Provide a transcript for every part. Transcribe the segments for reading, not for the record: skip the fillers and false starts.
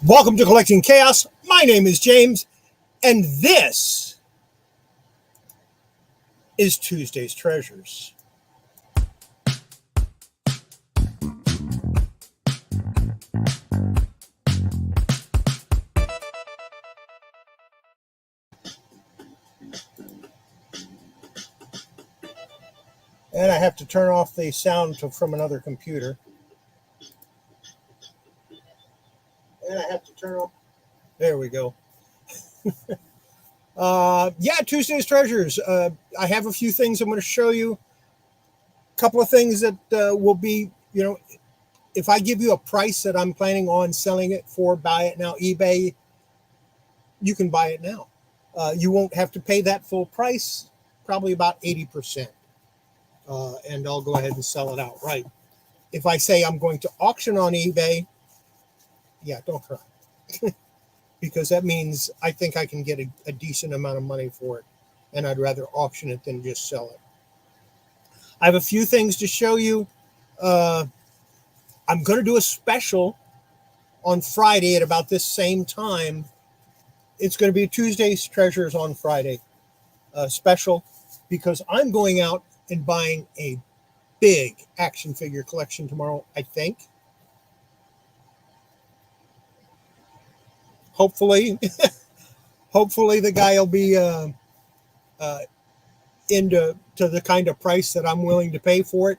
Welcome to Collecting Chaos. My name is James, and this is Tuesday's Treasures. And I have to turn off the sound from another computer. And I have to turn off. There we go. Tuesday's Treasures. I have a few things I'm going to show you. A couple of things that will be, if I give you a price that I'm planning on selling it for, buy it now, eBay, you can buy it now. You won't have to pay that full price, probably about 80%. And I'll go ahead and sell it outright. If I say I'm going to auction on eBay, don't cry. Because that means I think I can get a decent amount of money for it. And I'd rather auction it than just sell it. I have a few things to show you. I'm going to do a special on Friday at about this same time. It's going to be Tuesday's Treasures on Friday special, because I'm going out and buying a big action figure collection tomorrow, I think. Hopefully the guy will be into the kind of price that I'm willing to pay for it,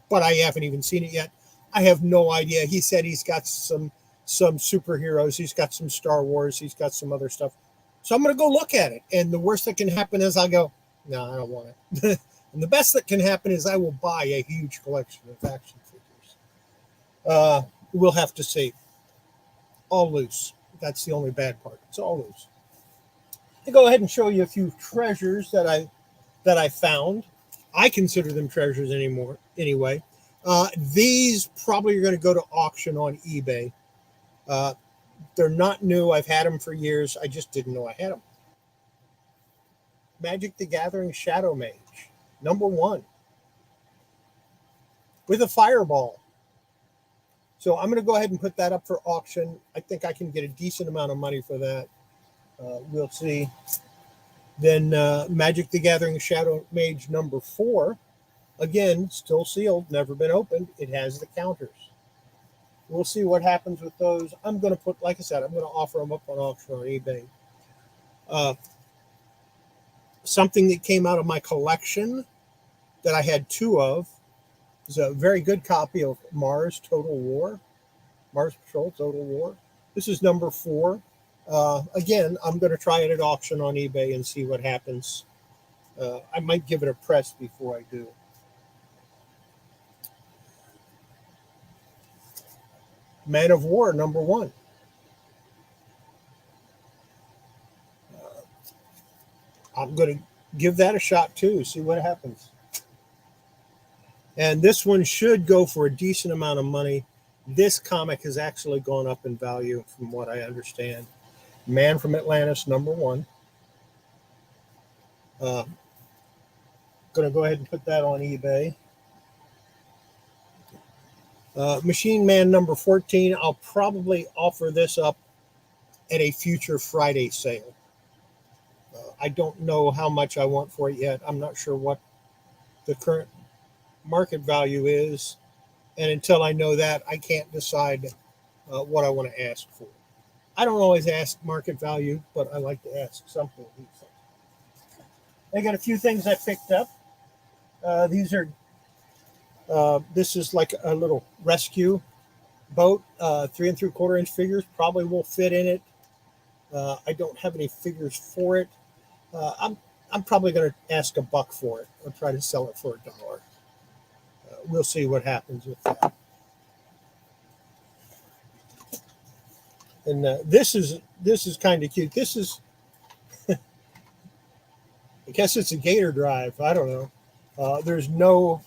but I haven't even seen it yet. I have no idea. He said he's got some superheroes, he's got some Star Wars, he's got some other stuff. So I'm going to go look at it, and the worst that can happen is I go, no, I don't want it. And the best that can happen is I will buy a huge collection of action figures. We'll have to see. All loose. That's the only bad part. It's all loose. I'll go ahead and show you a few treasures that I found. I consider them treasures anyway. These probably are going to go to auction on eBay. They're not new. I've had them for years. I just didn't know I had them. Magic the Gathering Shadow Mage, number 1, with a fireball. So I'm going to go ahead and put that up for auction. I think I can get a decent amount of money for that. We'll see. Then Magic the Gathering Shadow Mage number 4. Again, still sealed, never been opened. It has the counters. We'll see what happens with those. I'm going to put, like I said, I'm going to offer them up on auction on eBay. Something that came out of my collection that I had 2 of is a very good copy of Mars Total War. Mars Patrol Total War. This is number 4. Again, I'm going to try it at auction on eBay and see what happens. I might give it a press before I do. Man of War, number 1. I'm going to give that a shot too, see what happens. And this one should go for a decent amount of money. This comic has actually gone up in value from what I understand. Man from Atlantis, number 1. Going to go ahead and put that on eBay. Machine Man number 14. I'll probably offer this up at a future Friday sale. I don't know how much I want for it yet. I'm not sure what the current market value is. And until I know that, I can't decide what I want to ask for. I don't always ask market value, but I like to ask something. I got a few things I picked up. These are, this is like a little rescue boat. 3 3/4 inch figures probably will fit in it. I don't have any figures for it. I'm probably going to ask $1 for it. I'll try to sell it for $1. We'll see what happens with that. And this is kind of cute. This is, I guess it's a Gator Drive. I don't know. There's no,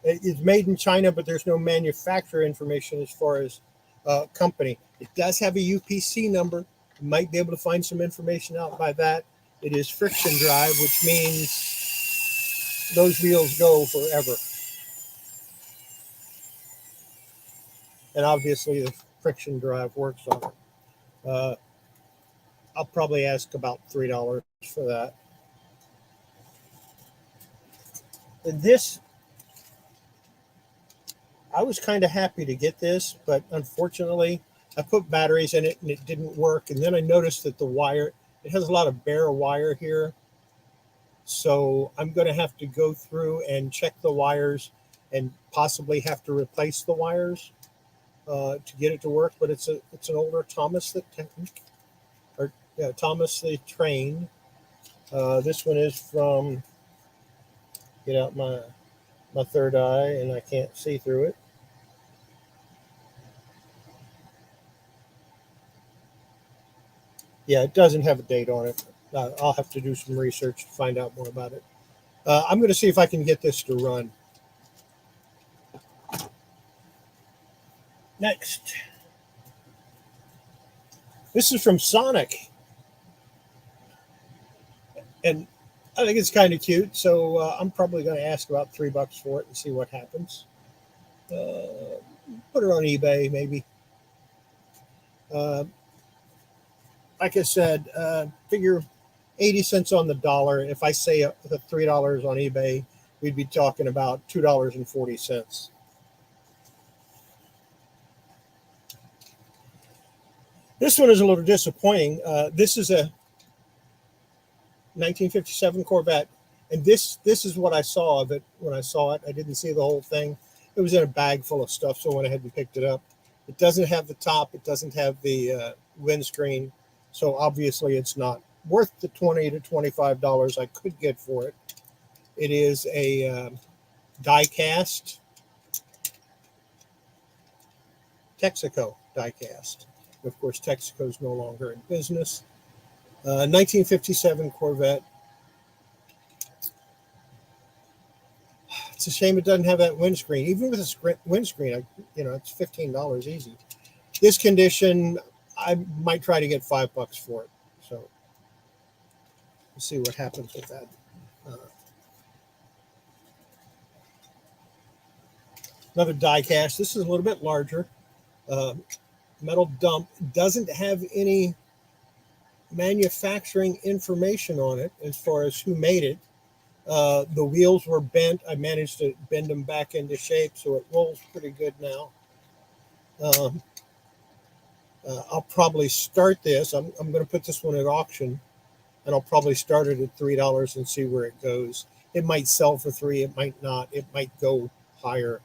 it's made in China, but there's no manufacturer information as far as company. It does have a UPC number. You might be able to find some information out by that. It is friction drive, which means those wheels go forever. And obviously the friction drive works on it. Uh, I'll probably ask about $3 for that. And this, I was kind of happy to get this, but unfortunately, I put batteries in it and it didn't work. And then I noticed that the wire, it has a lot of bare wire here. So I'm going to have to go through and check the wires and possibly have to replace the wires to get it to work. But it's an older Thomas the Tank, or yeah, Thomas the Train. This one is from, get out my third eye and I can't see through it. Yeah, it doesn't have a date on it. I'll have to do some research to find out more about it. I'm going to see if I can get this to run. Next. This is from Sonic. And I think it's kind of cute. So I'm probably going to ask about $3 for it and see what happens. Put it on eBay, maybe. Like I said, figure 80 cents on the dollar. If I say the $3 on eBay, we'd be talking about $2.40. This one is a little disappointing. This is a 1957 Corvette, and this is what I saw of it when I saw it. I didn't see the whole thing. It was in a bag full of stuff, so I went ahead and picked it up. It doesn't have the top. It doesn't have the windscreen, so obviously it's not worth the $20 to $25 I could get for it. It is a die-cast Texaco die-cast. Of course, Texaco is no longer in business. 1957 Corvette. It's a shame it doesn't have that windscreen. Even with a windscreen, it's $15 easy. This condition, I might try to get $5 for it. So we'll see what happens with that. Another die cast. This is a little bit larger. Metal dump. Doesn't have any manufacturing information on it as far as who made it. The wheels were bent. I managed to bend them back into shape, so it rolls pretty good now. I'll probably start this. I'm going to put this one at auction, and I'll probably start it at $3 and see where it goes. It might sell for $3. It might not. It might go higher.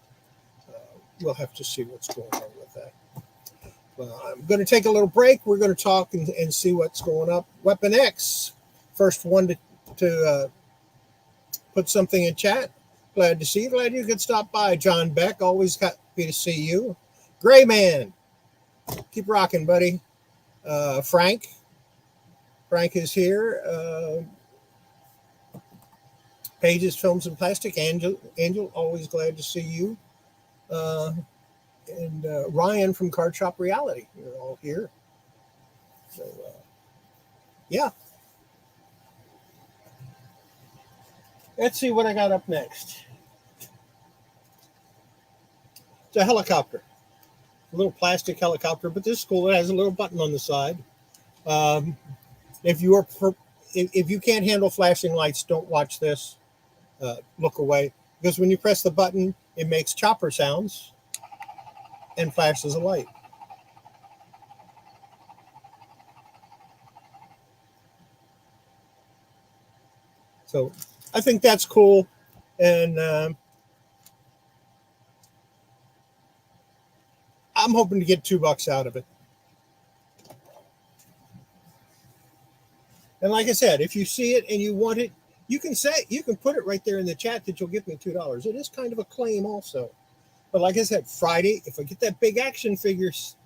We'll have to see what's going on with that. I'm going to take a little break. We're going to talk and see what's going up. Weapon X, first one to put something in chat. Glad to see you. Glad you could stop by. John Beck, always happy to see you. Gray Man, keep rocking, buddy. Frank is here. Pages, Films, and Plastic. Angel, always glad to see you. And Ryan from Card Shop Reality. You're all here. So, yeah. Let's see what I got up next. It's a helicopter. A little plastic helicopter, but this is cool. It has a little button on the side. If you can't handle flashing lights, don't watch this. Look away. Because when you press the button, it makes chopper sounds and flashes a light. So I think that's cool. And I'm hoping to get $2 out of it. And like I said, if you see it and you want it, you can put it right there in the chat that you'll give me $2. It is kind of a claim also. But like I said, Friday, if I get that big action figures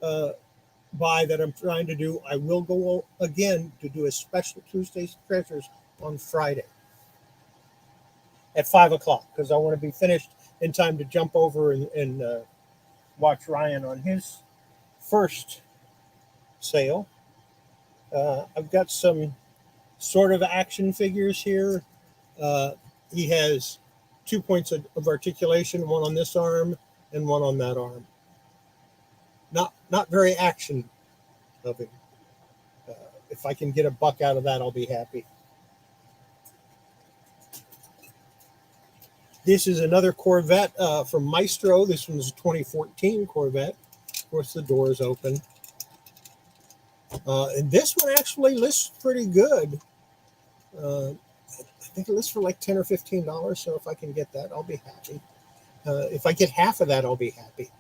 buy that I'm trying to do, I will go again to do a special Tuesday's Treasures on Friday at 5 o'clock because I want to be finished in time to jump over and watch Ryan on his first sale. I've got some sort of action figures here. He has 2 points of articulation, one on this arm and one on that arm. Not very action of him. Uh, if I can get a buck out of that, I'll be happy. This is another Corvette from Maestro. This one's a 2014 Corvette. Of course, the door is open. And this one actually lists pretty good. I think it lists for like $10 or $15. So if I can get that, I'll be happy. If I get half of that, I'll be happy.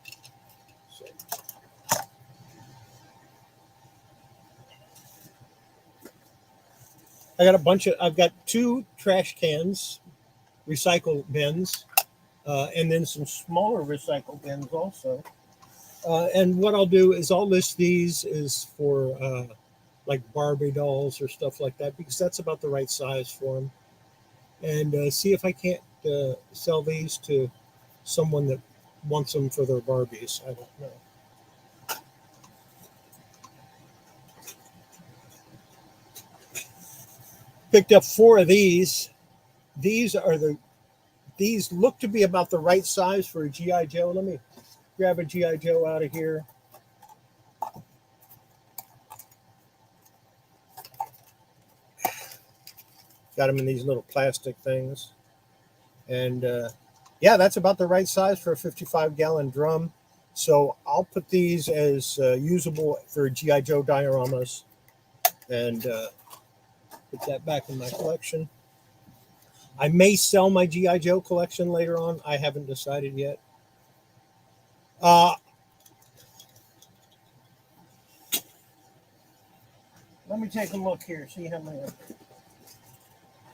So. I've got 2 trash cans, recycle bins, and then some smaller recycle bins also. And what I'll do is I'll list these as for like Barbie dolls or stuff like that, because that's about the right size for them. And see if I can't sell these to someone that wants them for their Barbies. I don't know. Picked up 4 of these. These look to be about the right size for a G.I. Joe. Let me grab a G.I. Joe out of here. Got them in these little plastic things. And yeah, that's about the right size for a 55-gallon drum. So I'll put these as usable for G.I. Joe dioramas and put that back in my collection. I may sell my G.I. Joe collection later on. I haven't decided yet. Let me take a look here, see how many.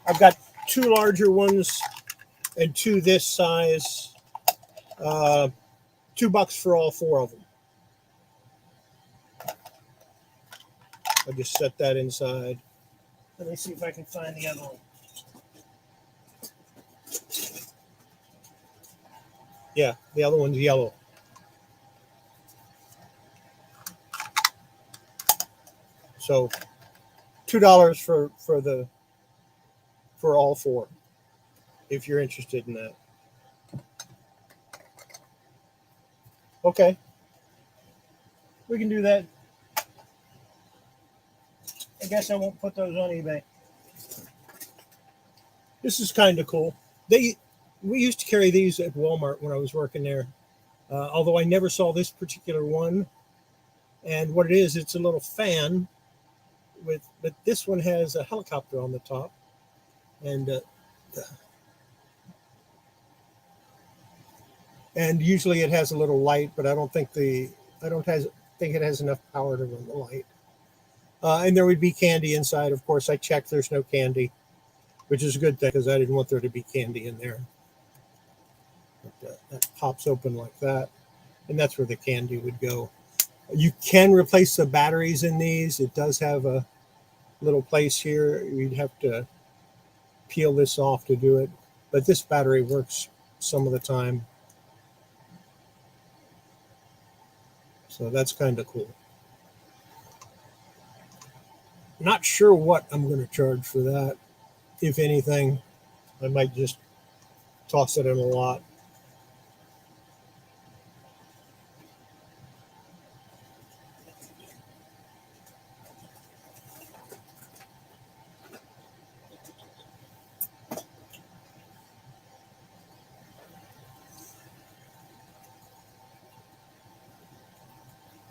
I've got 2 larger ones and 2 this size. $2 for all 4 of them. I'll just set that inside. Let me see if I can find the other one. Yeah, the other one's yellow. So $2 for all 4, if you're interested in that. Okay, we can do that. I guess I won't put those on eBay. This is kind of cool. We used to carry these at Walmart when I was working there, although I never saw this particular one. And what it is, it's a little fan but this one has a helicopter on the top, and usually it has a little light, but I don't think it has enough power to run the light. And there would be candy inside. Of course, I checked. There's no candy, which is a good thing because I didn't want there to be candy in there. But, that pops open like that, and that's where the candy would go. You can replace the batteries in these. It does have a little place here. You'd have to peel this off to do it, but this battery works some of the time. So that's kind of cool. Not sure what I'm going to charge for that. If anything, I might just toss it in a lot.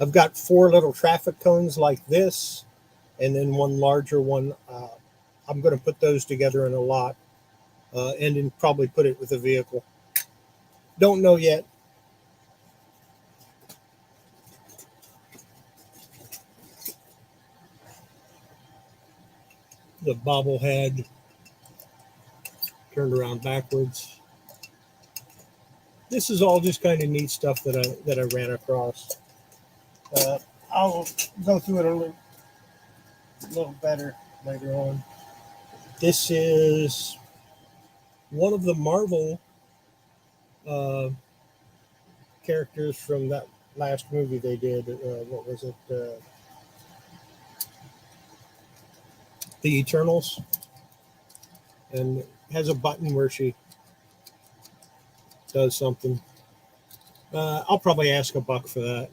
I've got 4 little traffic cones like this, and then one larger one. I'm going to put those together in a lot, and then probably put it with a vehicle. Don't know yet. The bobblehead turned around backwards. This is all just kind of neat stuff that I ran across. I'll go through it a little better later on. This is one of the Marvel characters from that last movie they did. What was it? The Eternals. And it has a button where she does something. I'll probably ask $1 for that.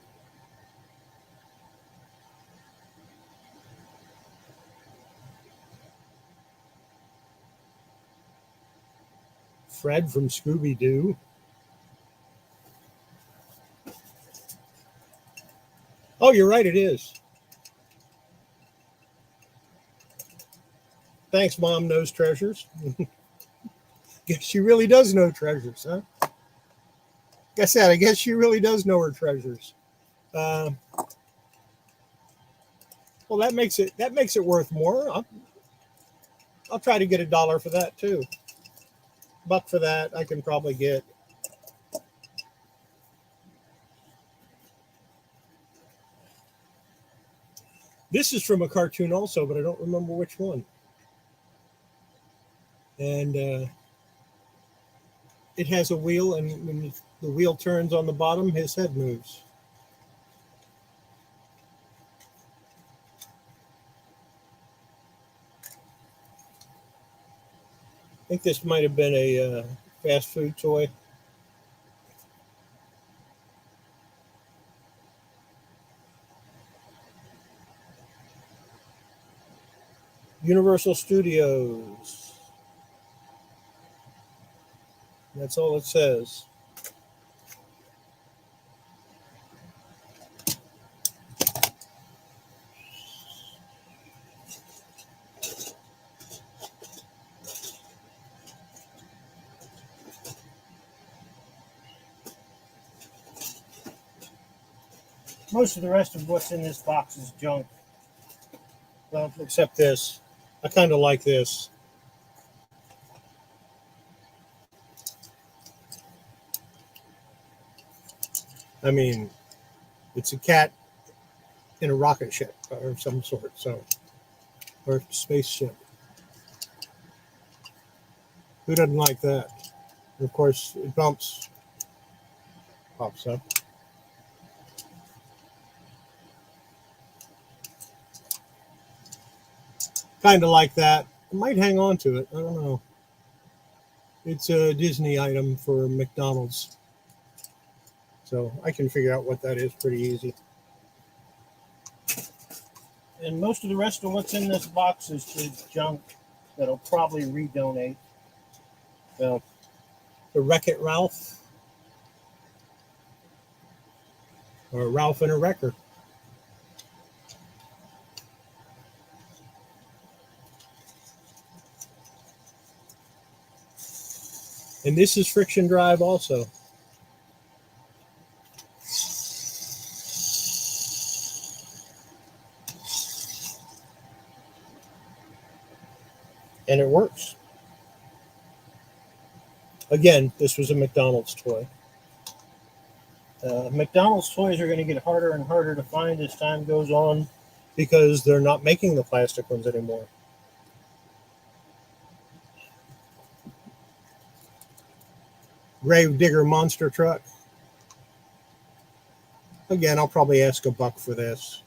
Fred from Scooby-Doo. Oh, you're right, it is. Thanks, Mom Knows Treasures. Guess she really does know treasures, huh? Like I said, I guess she really does know her treasures. Well, that makes it worth more. I'll try to get $1 for that too. $1 for that, I can probably get. This is from a cartoon also, but I don't remember which one. And it has a wheel, and when the wheel turns on the bottom, his head moves. I think this might have been a fast food toy. Universal Studios. That's all it says. Most of the rest of what's in this box is junk. Well, except this. I kind of like this. I mean, it's a cat in a rocket ship or some sort, or spaceship. Who doesn't like that? And of course, it pops up. Kind of like that. I might hang on to it. I don't know. It's a Disney item for McDonald's. So I can figure out what that is pretty easy. And most of the rest of what's in this box is just junk that I'll probably redonate. The Wreck-It Ralph. Or Ralph and a Wrecker. And this is Friction Drive also. And it works. Again, this was a McDonald's toy. McDonald's toys are going to get harder and harder to find as time goes on because they're not making the plastic ones anymore. Grave Digger monster truck. Again, I'll probably ask $1 for this.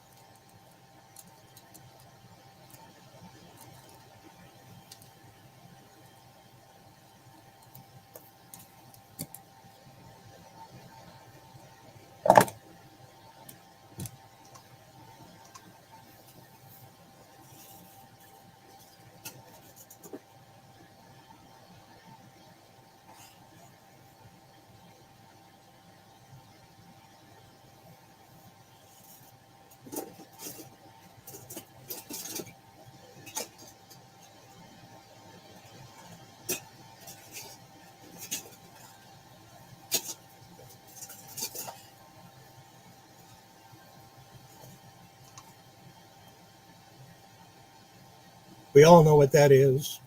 We all know what that is.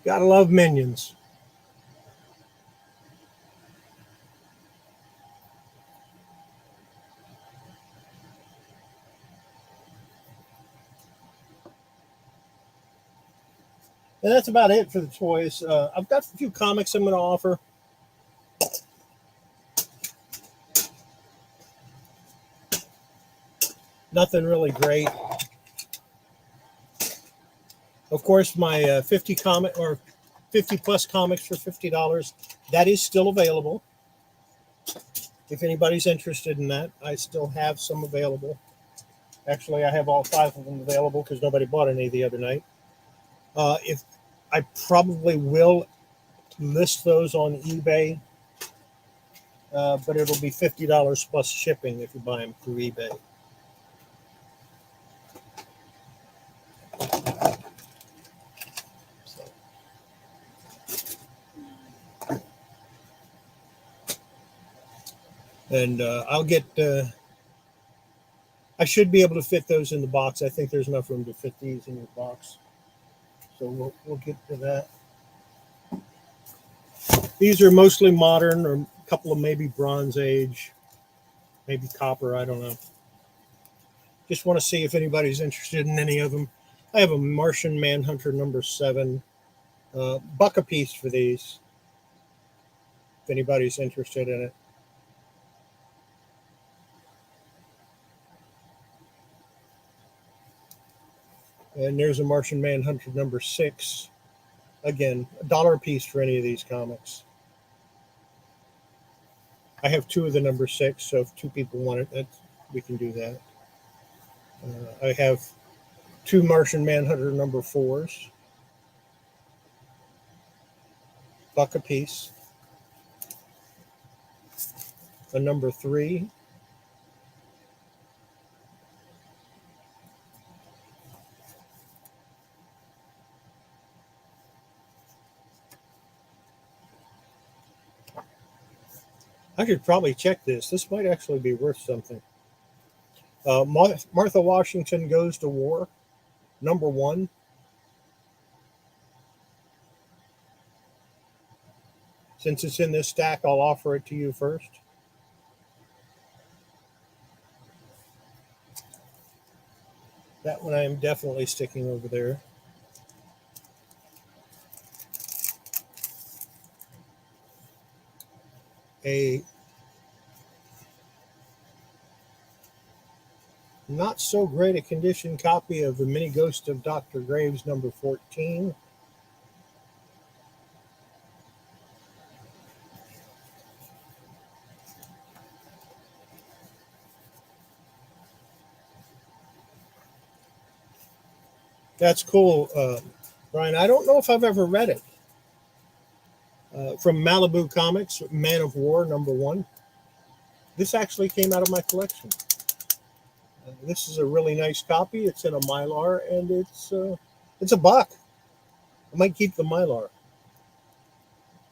Gotta love Minions. And that's about it for the toys. I've got a few comics I'm going to offer. Nothing really great. Of course, my 50 plus comics for $50, that is still available. If anybody's interested in that, I still have some available. Actually, I have all 5 of them available because nobody bought any the other night. If I probably will list those on eBay, but it'll be $50 plus shipping if you buy them through eBay. So. And I'll get. I should be able to fit those in the box. I think there's enough room to fit these in your box. So we'll get to that. These are mostly modern, or a couple of maybe Bronze Age, maybe copper. I don't know. Just want to see if anybody's interested in any of them. I have a Martian Manhunter number 7, buck a piece for these. If anybody's interested in it. And there's a Martian Manhunter number 6. Again, $1 a piece for any of these comics. I have 2 of the number 6, so if 2 people want it, we can do that. I have 2 Martian Manhunter number 4s. Buck a piece. A number 3. I should probably check this. This might actually be worth something. Martha Washington Goes to War, number 1. Since it's in this stack, I'll offer it to you first. That one I am definitely sticking over there. A not so great a condition copy of The Mini Ghost of Dr. Graves, number 14. That's cool, Brian. I don't know if I've ever read it. From Malibu Comics, Man of War, number 1. This actually came out of my collection. This is a really nice copy. It's in a Mylar, and it's a buck. I might keep the Mylar.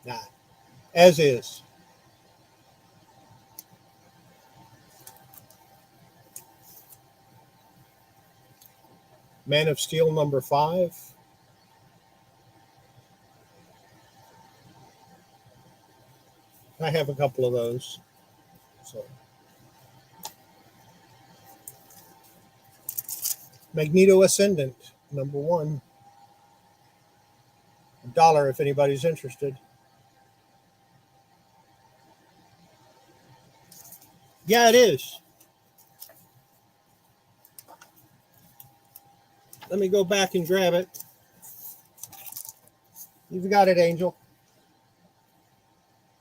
Nah, as is. Man of Steel, number 5. I have a couple of those. So. Magneto Ascendant, number 1. $1 if anybody's interested. Yeah, it is. Let me go back and grab it. You've got it, Angel.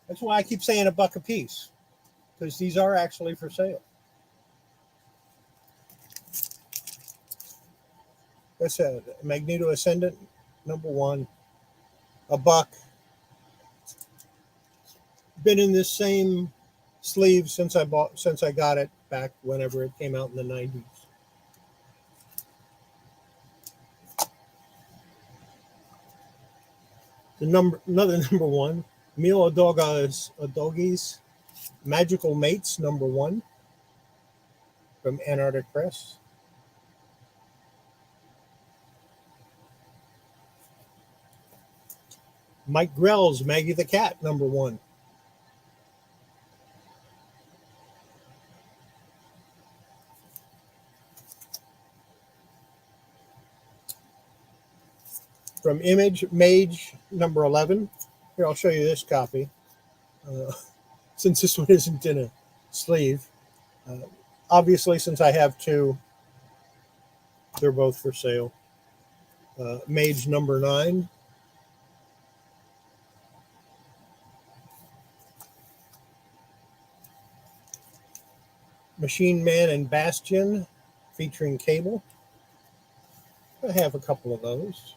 That's why I keep saying a buck a piece, because these are actually for sale. I said Magneto Ascendant, number 1, a buck. Been in this same sleeve since I got it back whenever it came out in the 90s. Another number 1, Mil Adogi's Magical Mates, number 1, from Antarctic Press. Mike Grell's Maggie the Cat, number 1. From Image Mage, number 11. Here, I'll show you this copy. Since this one isn't in a sleeve. Obviously, since I have 2, they're both for sale. Mage number 9. Machine Man and Bastion, featuring Cable. I have a couple of those.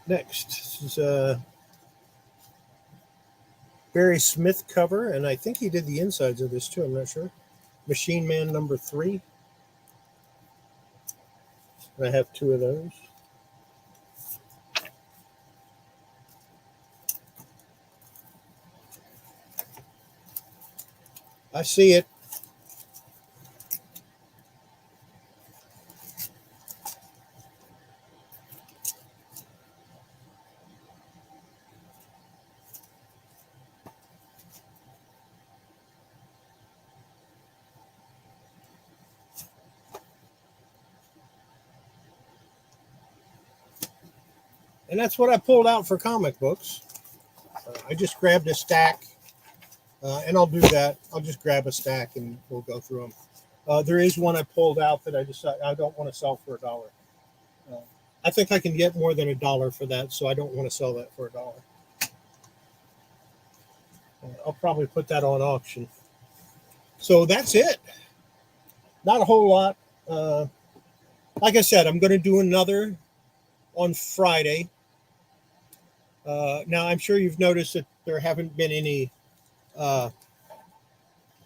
Next, this is a Barry Smith cover, and I think he did the insides of this too. I'm not sure. Machine Man #3. And I have 2 of those. I see it. And that's what I pulled out for comic books. I just grabbed a stack, and I'll do that. I'll just grab a stack and we'll go through them. There is one I pulled out that I decided I don't want to sell for $1. I think I can get more than $1 for that, so I don't want to sell that for $1. I'll probably put that on auction. So that's it. Not a whole lot. Like I said, I'm going to do another on Friday. Now, I'm sure you've noticed that there haven't been any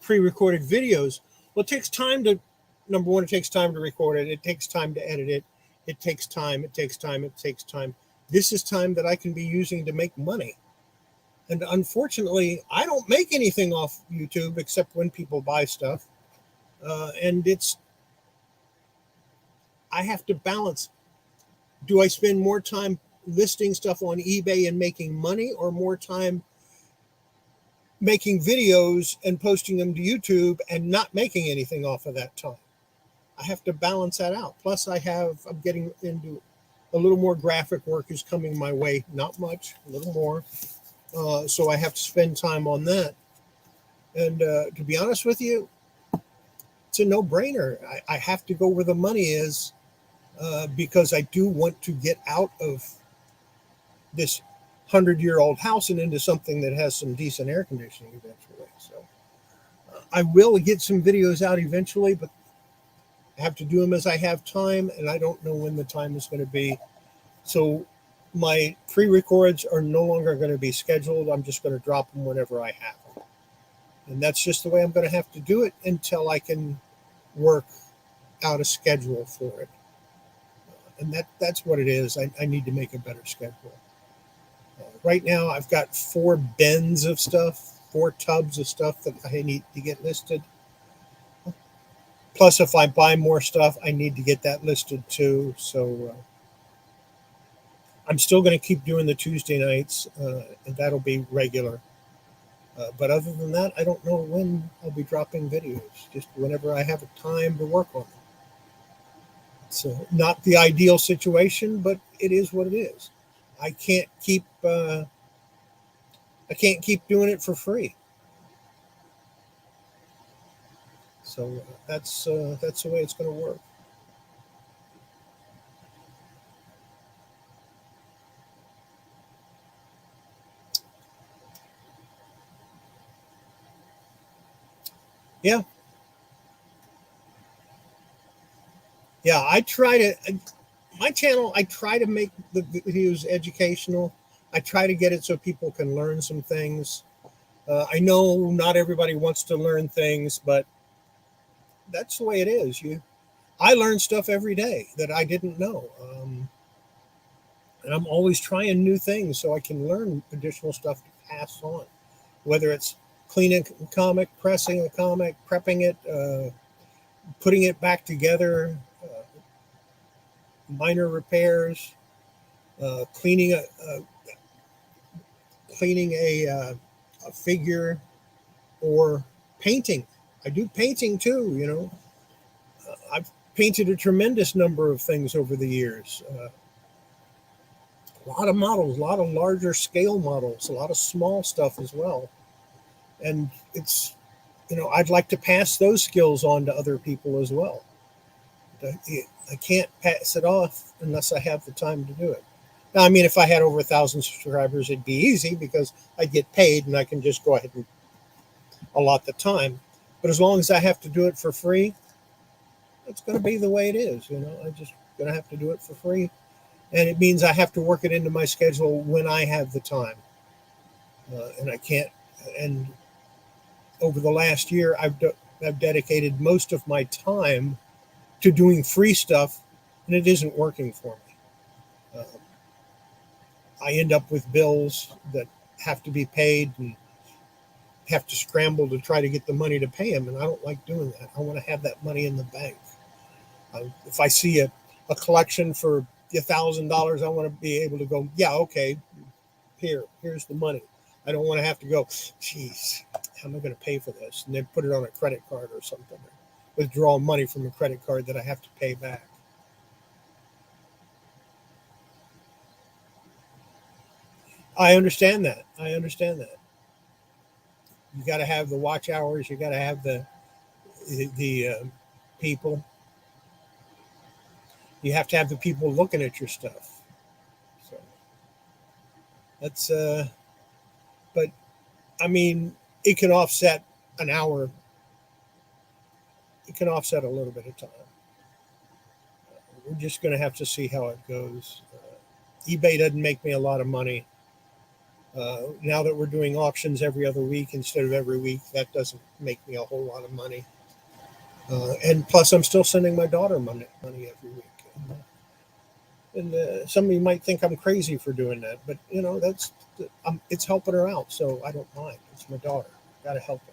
pre-recorded videos. Well, it takes time to, number one, it takes time to record it. It takes time to edit it. It takes time. It takes time. It takes time. This is time that I can be using to make money. And unfortunately, I don't make anything off YouTube except when people buy stuff. And I have to balance. Do I spend more time listing stuff on eBay and making money, or more time making videos and posting them to YouTube and not making anything off of that time? I have to balance that out. Plus, I'm getting into a little more graphic work is coming my way. Not much, a little more. So I have to spend time on that. And to be honest with you, it's a no-brainer. I have to go where the money is because I do want to get out of this 100-year-old house and into something that has some decent air conditioning eventually. So I will get some videos out eventually, but I have to do them as I have time, and I don't know when the time is going to be. So my pre-records are no longer going to be scheduled. I'm just going to drop them whenever I have them. And that's just the way I'm going to have to do it until I can work out a schedule for it. And that's what it is. I need to make a better schedule. Right now, I've got 4 bins of stuff, 4 tubs of stuff that I need to get listed. Plus, if I buy more stuff, I need to get that listed too. So I'm still going to keep doing the Tuesday nights, and that'll be regular. But other than that, I don't know when I'll be dropping videos, just whenever I have time to work on them. So not the ideal situation, but it is what it is. I can't keep doing it for free. So that's the way it's going to work. Yeah. Yeah, my channel, I try to make the videos educational. I try to get it so people can learn some things. I know not everybody wants to learn things, but that's the way it is. I learn stuff every day that I didn't know. And I'm always trying new things so I can learn additional stuff to pass on, whether it's cleaning a comic, pressing a comic, prepping it, putting it back together, minor repairs, cleaning a figure, or painting. I do painting too. I've painted a tremendous number of things over the years. A lot of models, a lot of larger scale models, a lot of small stuff as well. And it's, I'd like to pass those skills on to other people as well. I can't pass it off unless I have the time to do it. Now, I mean, if I had over 1,000 subscribers, it'd be easy because I get paid and I can just go ahead and allot the time. But as long as I have to do it for free, it's going to be the way it is. I'm just going to have to do it for free. and it means I have to work it into my schedule when I have the time, and I can't. And over the last year, I've dedicated most of my time to doing free stuff, and it isn't working for me. Uh, I end up with bills that have to be paid and have to scramble to try to get the money to pay them, and I don't like doing that. I want to have that money in the bank. If I see a collection for $1,000, I want to be able to go, yeah, okay, here's the money. I don't want to have to go, geez, how am I going to pay for this? And then put it on a credit card or something, or withdraw money from a credit card that I have to pay back. I understand that. I understand that. You got to have the watch hours. You got to have the people. You have to have the people looking at your stuff. So that's but I mean, it can offset an hour. It can offset a little bit of time. We're just going to have to see how it goes. eBay doesn't make me a lot of money. Now that we're doing auctions every other week instead of every week, that doesn't make me a whole lot of money. And plus, I'm still sending my daughter money every week. And some of you might think I'm crazy for doing that, but that's it's helping her out, so I don't mind. It's my daughter. Got to help her.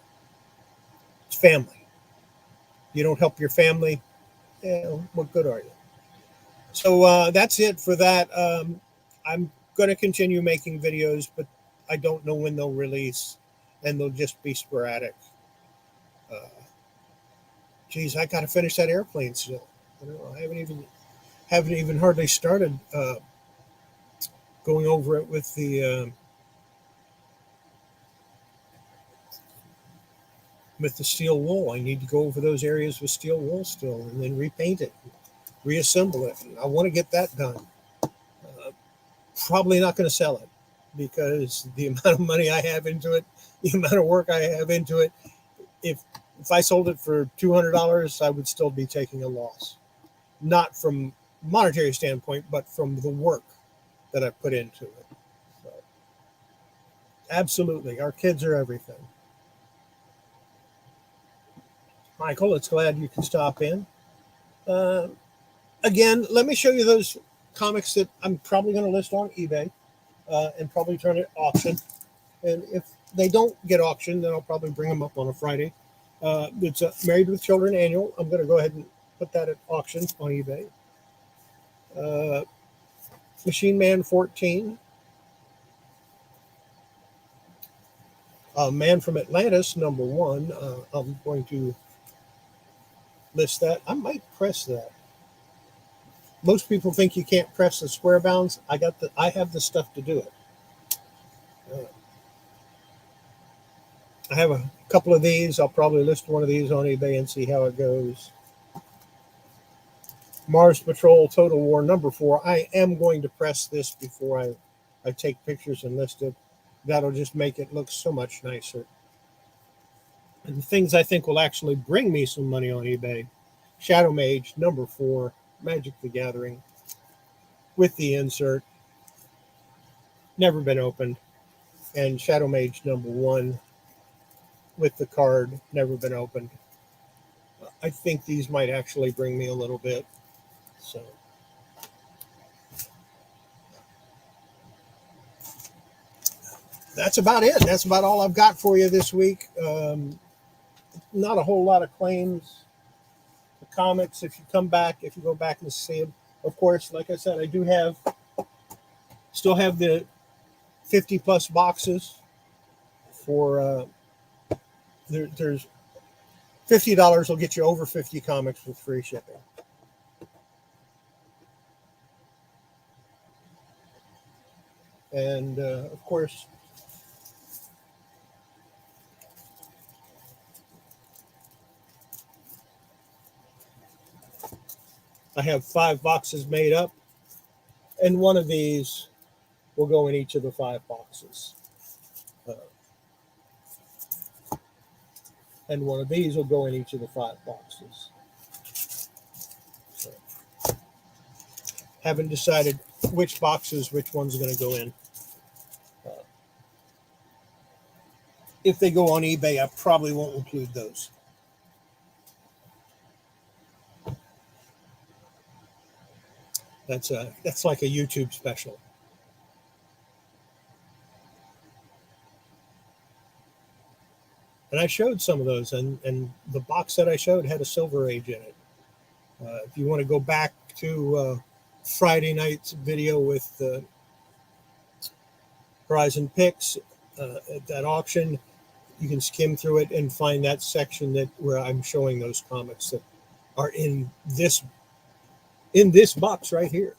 It's family. You don't help your family, what good are you? So that's it for that. I'm going to continue making videos, but I don't know when they'll release, and they'll just be sporadic. Geez, I got to finish that airplane still. I haven't even hardly started going over it with the steel wool. I need to go over those areas with steel wool still, and then repaint it, reassemble it. And I want to get that done. Probably not going to sell it because the amount of money I have into it, the amount of work I have into it. If I sold it for $200, I would still be taking a loss, not from monetary standpoint, but from the work that I put into it. So, absolutely, our kids are everything. Michael, it's glad you can stop in. Again, let me show you those comics that I'm probably going to list on eBay and probably turn it auction. And if they don't get auctioned, then I'll probably bring them up on a Friday. It's a Married with Children annual. I'm going to go ahead and put that at auction on eBay. Machine Man 14. Man from Atlantis, number 1. I'm going to list that. I might press that. Most people think you can't press the square bounds. I have the stuff to do it. I have a couple of these. I'll probably list one of these on eBay and see how it goes. Mars Patrol Total War number 4. I am going to press this before I take pictures and list it. That'll just make it look so much nicer. And the things I think will actually bring me some money on eBay. Shadow Mage number 4. Magic the Gathering. With the insert. Never been opened. And Shadow Mage number 1. With the card. Never been opened. I think these might actually bring me a little bit. So that's about it. That's about all I've got for you this week. Not a whole lot of claims. The comics, if you go back and see them, of course, like I said, I do still have the 50 plus boxes for there's $50 will get you over 50 comics with free shipping. And of course, I have 5 boxes made up, and one of these will go in each of the 5 boxes. And one of these will go in each of the 5 boxes. So, haven't decided which boxes, which one's going to go in. If they go on eBay, I probably won't include those. That's like a YouTube special. And I showed some of those, and the box that I showed had a Silver Age in it. If you want to go back to Friday night's video with Horizon Picks at that auction, you can skim through it and find that section where I'm showing those comics that are in this box right here.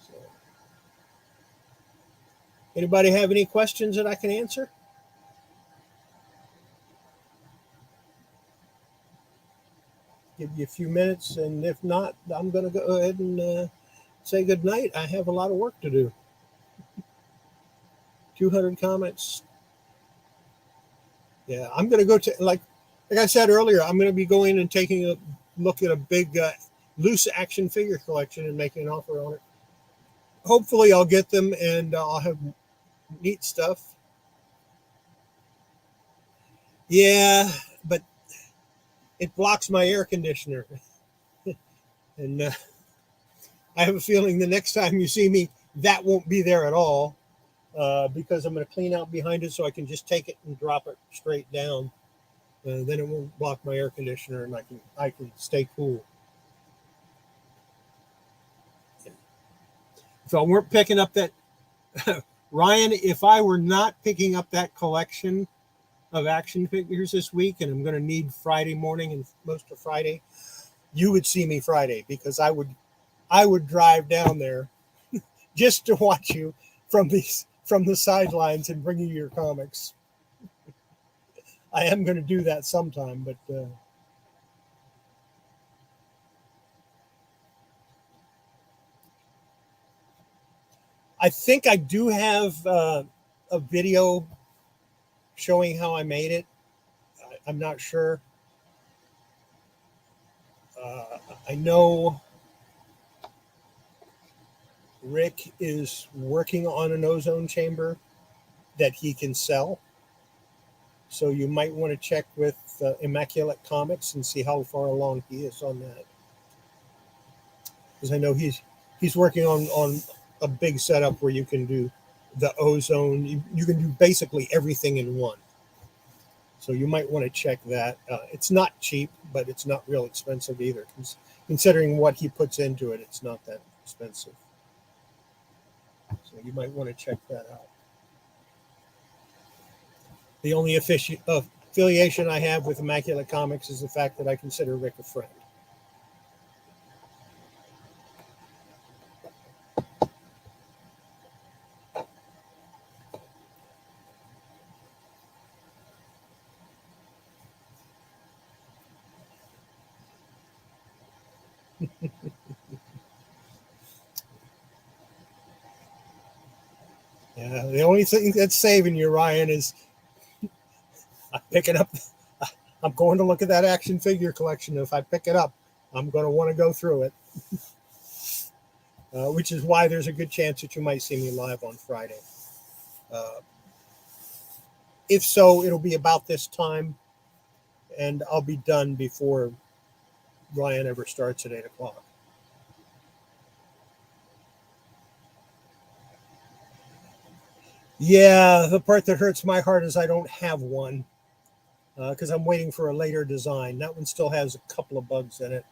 So, anybody have any questions that I can answer? Give you a few minutes, and if not, I'm going to go ahead and say good night. I have a lot of work to do. 200 comments. Yeah, I'm going to go to, like I said earlier, I'm going to be going and taking a look at a big loose action figure collection and making an offer on it. Hopefully I'll get them, and I'll have neat stuff. Yeah, but it blocks my air conditioner. And I have a feeling the next time you see me, that won't be there at all, because I'm going to clean out behind it so I can just take it and drop it straight down. Then it won't block my air conditioner, and I can stay cool. If I weren't picking up that, Ryan, if I were not picking up that collection of action figures this week, and I'm going to need Friday morning and most of Friday, you would see me Friday, because I would drive down there just to watch you from the sidelines and bring you your comics. I am going to do that sometime, but I think I do have a video showing how I made it. I'm not sure. I know Rick is working on an ozone chamber that he can sell. So you might want to check with Immaculate Comics and see how far along he is on that. Because I know he's working on a big setup where you can do the ozone. You can do basically everything in one. So you might want to check that. It's not cheap, but it's not real expensive either. Considering what he puts into it, it's not that expensive. So you might want to check that out. The only affiliation I have with Immaculate Comics is the fact that I consider Rick a friend. Yeah, the only thing that's saving you, Ryan, is I'm picking up. I'm going to look at that action figure collection. If I pick it up, I'm going to want to go through it, which is why there's a good chance that you might see me live on Friday. If so, it'll be about this time, and I'll be done before Ryan ever starts at 8 o'clock. Yeah, the part that hurts my heart is I don't have one, because I'm waiting for a later design. That one still has a couple of bugs in it.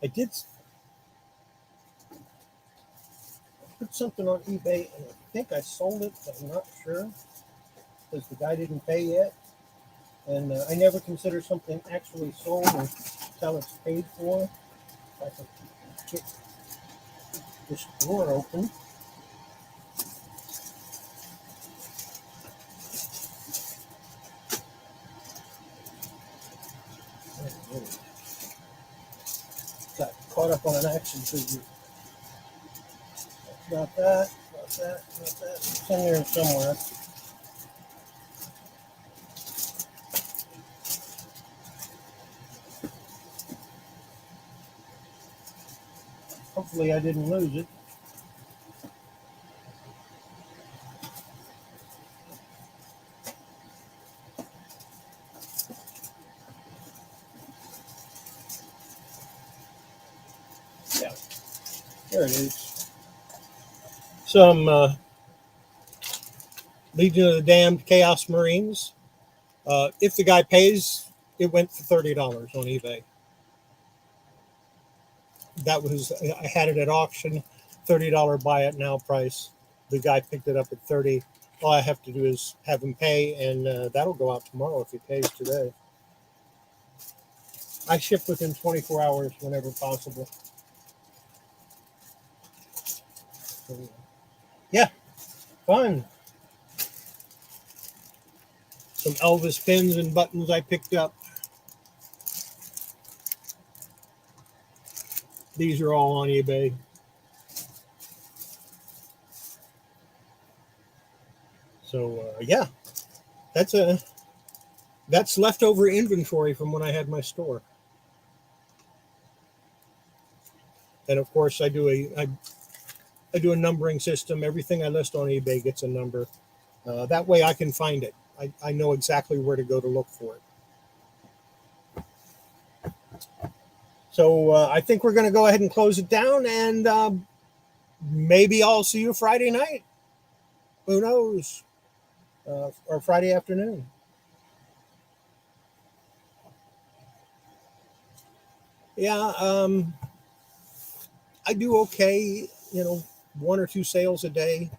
I did put something on eBay, and I think I sold it, but I'm not sure, because the guy didn't pay yet. And I never consider something actually sold until it's paid for. If I can get this drawer open. Got caught up on an action figure. Not that. Not that. Not that. It's in there somewhere. Hopefully, I didn't lose it. Yeah, there it is. Some Legion of the Damned Chaos Marines. If the guy pays, it went for $30 on eBay. That was I had it at auction, $30 buy it now price. The guy picked it up at 30. All I have to do is have him pay, and that'll go out tomorrow if he pays today. I ship within 24 hours whenever possible. So, yeah, fun. Some Elvis pins and buttons I picked up. These are all on eBay. So yeah, that's leftover inventory from when I had my store. And of course, I do a numbering system. Everything I list on eBay gets a number. That way, I can find it. I know exactly where to go to look for it. So I think we're going to go ahead and close it down, and maybe I'll see you Friday night. Who knows? Or Friday afternoon. Yeah, I do okay. One or two sales a day.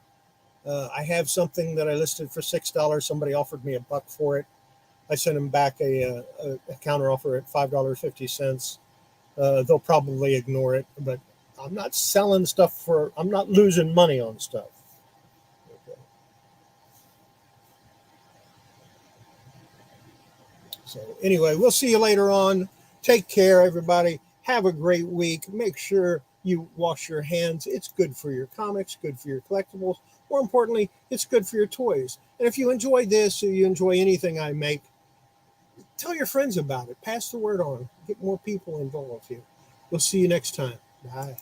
I have something that I listed for $6. Somebody offered me $1 for it. I sent them back a counter offer at $5.50. They'll probably ignore it, but I'm not selling stuff I'm not losing money on stuff. Okay. So anyway, we'll see you later on. Take care, everybody. Have a great week. Make sure you wash your hands. It's good for your comics, good for your collectibles. More importantly, it's good for your toys. And if you enjoy this or you enjoy anything I make, tell your friends about it. Pass the word on. Get more people involved here. We'll see you next time. Bye.